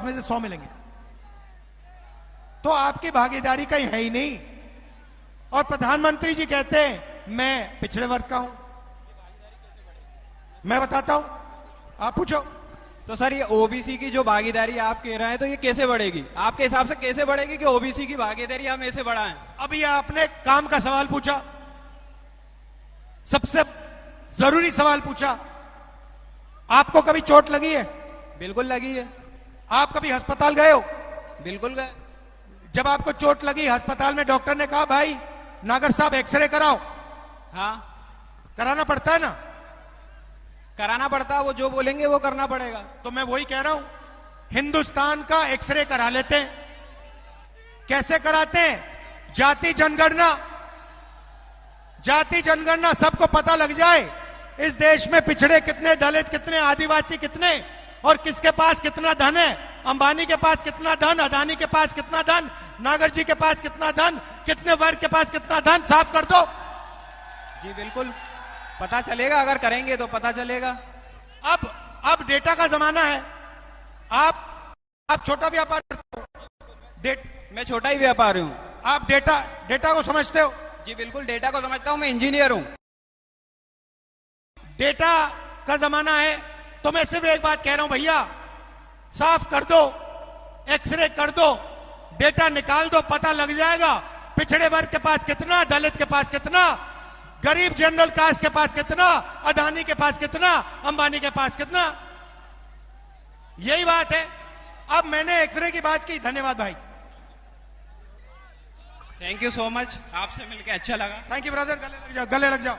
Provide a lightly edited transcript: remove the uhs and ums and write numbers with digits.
50 में से 100 मिलेंगे। तो आपकी भागीदारी कहीं है ही नहीं। और प्रधानमंत्री जी कहते हैं मैं पिछड़े वर्ग का हूं। मैं बताता हूं, आप पूछो। तो सर ये ओबीसी की जो भागीदारी आप कह रहे हैं तो ये कैसे बढ़ेगी? आपके हिसाब से कैसे बढ़ेगी कि ओबीसी की भागीदारी हम ऐसे बढ़ाएं? अब ये आपने काम का सवाल पूछा, सबसे जरूरी सवाल पूछा। आपको कभी चोट लगी है? बिल्कुल लगी है। आप कभी अस्पताल गए हो? बिल्कुल गए। जब आपको चोट लगी अस्पताल में डॉक्टर ने कहा भाई नागर साहब एक्सरे कराओ, हाँ कराना पड़ता है ना? कराना पड़ता है, वो जो बोलेंगे वो करना पड़ेगा। तो मैं वही कह रहा हूं, हिंदुस्तान का एक्सरे करा लेते हैं। कैसे कराते हैं? जाति जनगणना सबको पता लग जाए इस देश में पिछड़े कितने, दलित कितने, आदिवासी कितने और किसके पास कितना धन है। अंबानी के पास कितना धन, अदानी के पास कितना धन, नागर जी के पास कितना धन, कितने वर्ग के पास कितना धन, साफ कर दो। जी बिल्कुल पता चलेगा, अगर करेंगे तो पता चलेगा। अब डेटा का जमाना है। आप छोटा व्यापार करते हो? मैं छोटा ही व्यापारी हूं। आप डेटा को समझते हो? जी बिल्कुल डेटा को समझता हूं, मैं इंजीनियर हूं। डेटा का जमाना है तो मैं सिर्फ एक बात कह रहा हूं भैया, साफ कर दो, एक्सरे कर दो, डेटा निकाल दो, पता लग जाएगा पिछड़े वर्ग के पास कितना, दलित के पास कितना, गरीब जनरल कास्ट के पास कितना, अदानी के पास कितना, अंबानी के पास कितना। यही बात है। अब मैंने एक्सरे की बात की। धन्यवाद भाई। थैंक यू सो मच, आपसे मिलकर अच्छा लगा। Thank you brother. गले लग जाओ।